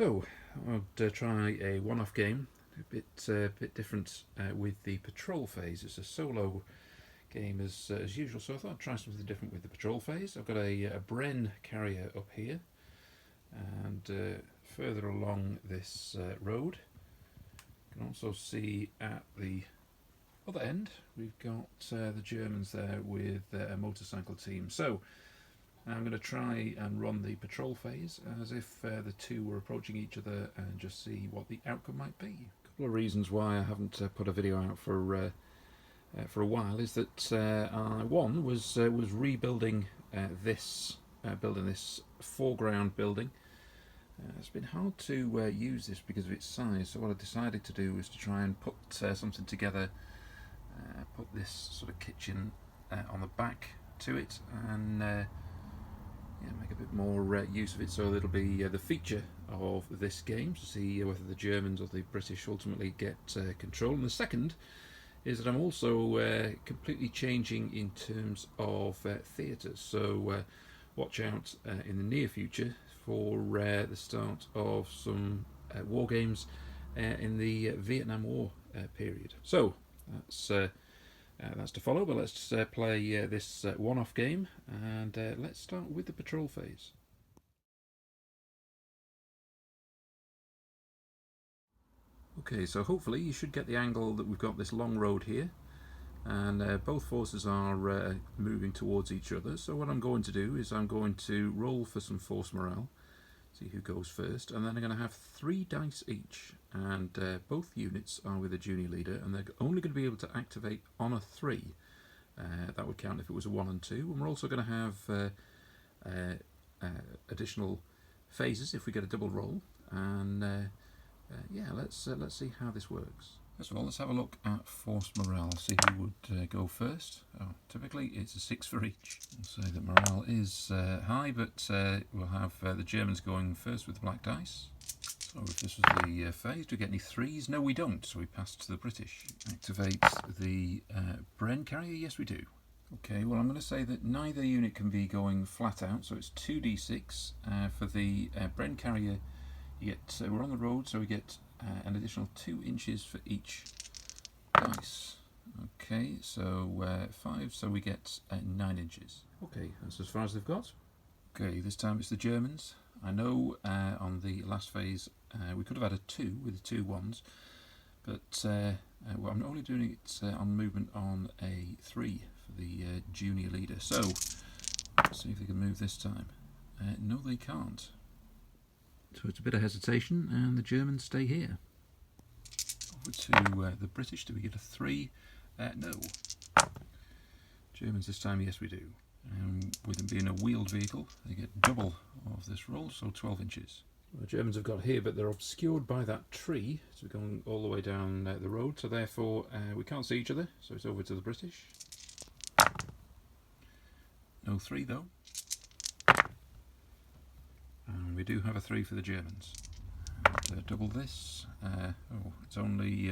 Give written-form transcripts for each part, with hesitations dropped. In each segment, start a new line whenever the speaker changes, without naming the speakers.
So I'll try a one-off game, a bit different with the patrol phase. It's a solo game as usual, so I thought I'd try something different with the patrol phase. I've got a Bren carrier up here, and further along this road, you can also see at the other end we've got the Germans there with a motorcycle team. So I'm going to try and run the patrol phase as if the two were approaching each other and just see what the outcome might be. A couple of reasons why I haven't put a video out for a while is that one was rebuilding this foreground building. It's been hard to use this because of its size, so what I decided to do was to try and put something together, put this sort of kitchen on the back to it, and make a bit more use of it, so it'll be the feature of this game to see whether the Germans or the British ultimately get control. And the second is that I'm also completely changing in terms of theatres, so watch out in the near future for the start of some war games in the Vietnam War period. So that's to follow, but let's play this one-off game, and let's start with the patrol phase. Okay, so hopefully you should get the angle that we've got this long road here, and both forces are moving towards each other. So what I'm going to do is I'm going to roll for some force morale, see who goes first, and then I'm going to have 3 dice each, and both units are with a junior leader, and they're only going to be able to activate on a 3. That would count if it was a 1 and 2, and we're also going to have additional phases if we get a double roll, and yeah, let's see how this works. First of all, let's have a look at force morale, see who would go first. Typically it's a 6 for each. I'll say that morale is high, but we'll have the Germans going first with the black dice. So if this was the phase, do we get any 3s? No, we don't, so we pass to the British. Activate the Bren carrier? Yes, we do. Okay, well I'm going to say that neither unit can be going flat out, so it's 2d6. For the Bren carrier, you get, we're on the road, so we get an additional 2 inches for each dice. Okay, so 5, so we get 9 inches. Okay, that's as far as they've got. Okay, this time it's the Germans. I know on the last phase we could have had a 2 with the 2 1s, but well, I'm only doing it on movement on a 3 for the junior leader. So let's see if they can move this time. No, they can't. So it's a bit of hesitation, and the Germans stay here. Over to the British. Do we get a 3? No. Germans this time, yes we do. With them being a wheeled vehicle, they get double of this roll, so 12 inches. Well, the Germans have got here, but they're obscured by that tree, so we're going all the way down the road, so therefore we can't see each other, so it's over to the British. No 3 though. And we do have a 3 for the Germans. And, double this. It's only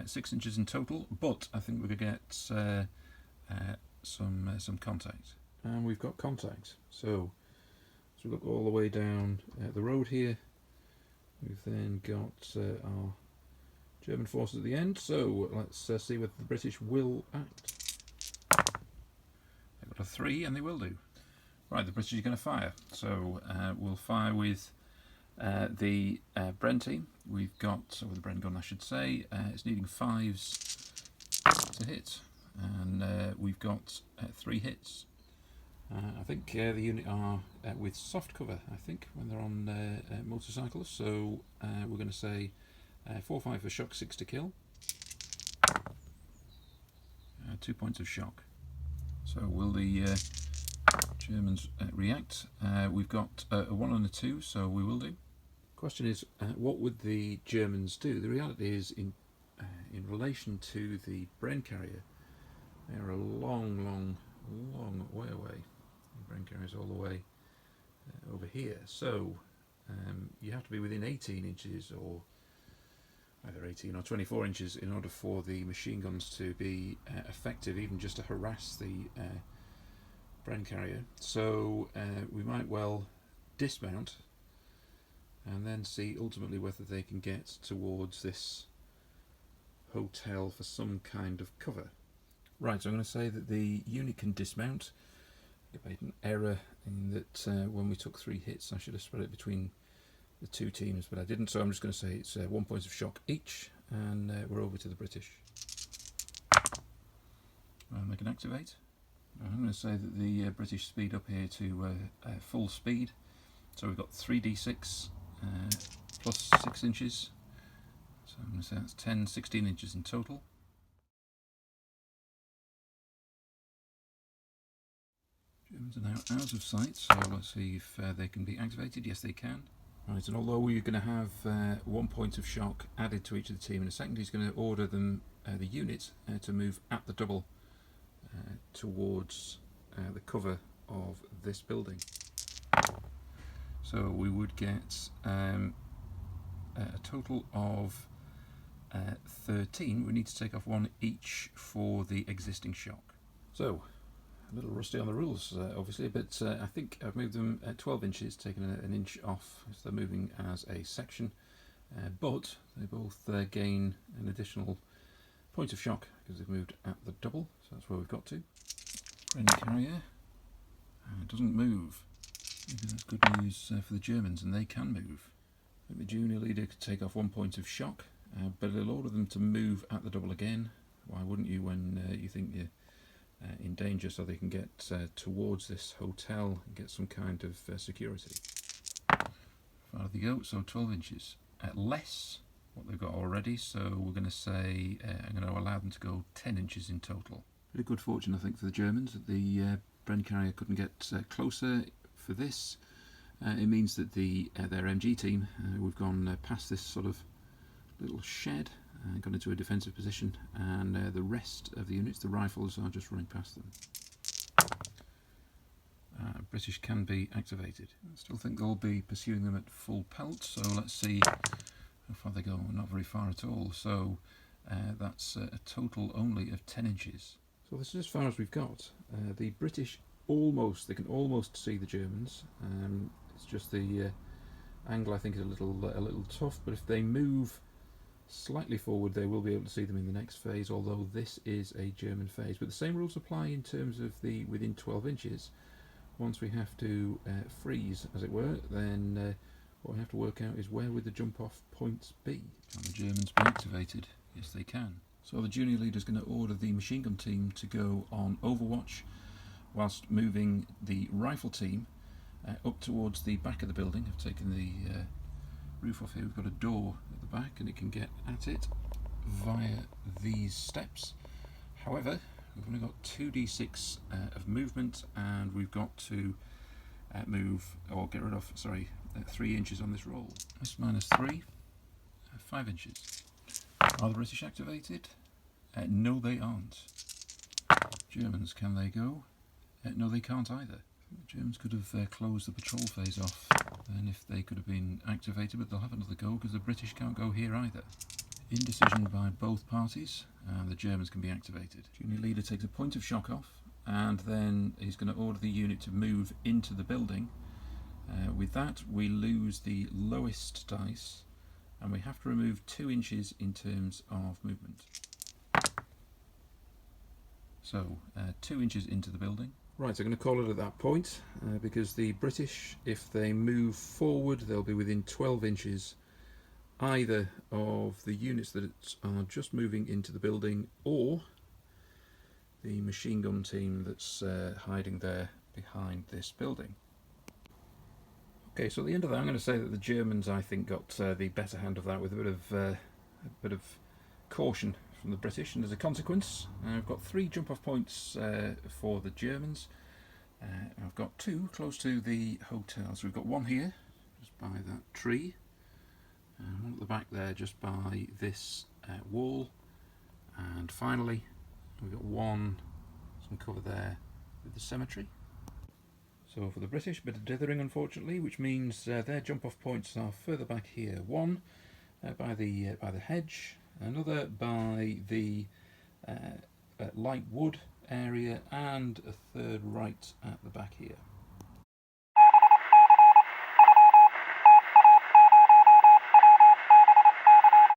6 inches in total, but I think we could get some contact. And we've got contact. So we look all the way down the road here. We've then got our German forces at the end. So let's see whether the British will act. They've got a 3, and they will do. Right, the British are going to fire, so we'll fire with the Bren team. We've got, or the Bren gun I should say, it's needing 5s to hit, and we've got 3 hits. I think the unit are with soft cover, I think, when they're on motorcycles, so we're going to say 4-5 for shock, 6 to kill. 2 points of shock. So will the Germans react? We've got a 1 and a 2, so we will do. Question is, what would the Germans do? The reality is, in relation to the Bren carrier, they are a long way away. The Bren carrier is all the way over here, so you have to be within 18 inches, or either 18 or 24 inches, in order for the machine guns to be effective, even just to harass the Bren carrier. So we might well dismount and then see ultimately whether they can get towards this hotel for some kind of cover. Right, so I'm going to say that the unit can dismount. I made an error in that when we took 3 hits I should have spread it between the 2 teams, but I didn't, so I'm just going to say it's 1 point of shock each, and we're over to the British. And they can activate. I'm going to say that the British speed up here to full speed, so we've got 3d6 plus 6 inches, so I'm going to say that's 16 inches in total. Germans are now out of sight, so let's see if they can be activated. Yes, they can. Right, and although we're going to have 1 point of shock added to each of the team in a second, he's going to order them, the unit, to move at the double towards the cover of this building. So we would get a total of 13. We need to take off 1 each for the existing shock. So, a little rusty on the rules, obviously, but I think I've moved them at 12 inches, taken an inch off, so they're moving as a section, but they both gain an additional point of shock because they've moved at the double, so that's where we've got to. Bren carrier doesn't move. Maybe that's good news for the Germans, and they can move. I think the junior leader could take off 1 point of shock, but it'll order them to move at the double again. Why wouldn't you when you think you're in danger, so they can get towards this hotel and get some kind of security. Far they go, so 12 inches. Less what they've got already, so we're going to say I'm going to allow them to go 10 inches in total. Pretty good fortune, I think, for the Germans that the Bren carrier couldn't get closer for this. It means that their MG team, we've gone past this sort of little shed, gone into a defensive position, and the rest of the units, the rifles, are just running past them. British can be activated. I still think they'll be pursuing them at full pelt, so let's see how far they go. Not very far at all, so that's a total only of 10 inches. So this is as far as we've got. The British they can almost see the Germans. It's just the angle I think is a little tough, but if they move slightly forward they will be able to see them in the next phase, although this is a German phase. But the same rules apply in terms of the within 12 inches. Once we have to freeze, as it were, then what we have to work out is where would the jump off points be. Can the Germans be activated? Yes, they can. So the junior leader is going to order the machine gun team to go on Overwatch, whilst moving the rifle team up towards the back of the building. I've taken the roof off here. We've got a door at the back and it can get at it via these steps. However, we've only got 2d6 of movement, and we've got to move, or get rid of, 3 inches on this roll. That's -3, 5 inches. Are the British activated? No, they aren't. Germans, can they go? No, they can't either. The Germans could have closed the patrol phase off, then if they could have been activated, but they'll have another go because the British can't go here either. Indecision by both parties, and the Germans can be activated. Junior leader takes a point of shock off, and then he's going to order the unit to move into the building. With that, we lose the lowest dice, and we have to remove 2 inches in terms of movement. So, 2 inches into the building. Right, so I'm going to call it at that point, because the British, if they move forward, they'll be within 12 inches either of the units that are just moving into the building or the machine gun team that's hiding there behind this building. Okay, so at the end of that, I'm going to say that the Germans, I think, got the better hand of that with a bit of caution from the British, and as a consequence, I've got 3 jump-off points for the Germans. I've got 2 close to the hotel, so we've got 1 here, just by that tree, and 1 at the back there, just by this wall, and finally, we've got some cover there with the cemetery. So for the British, a bit of dithering unfortunately, which means their jump-off points are further back here. 1 by the hedge, another by the light wood area, and a 3rd right at the back here.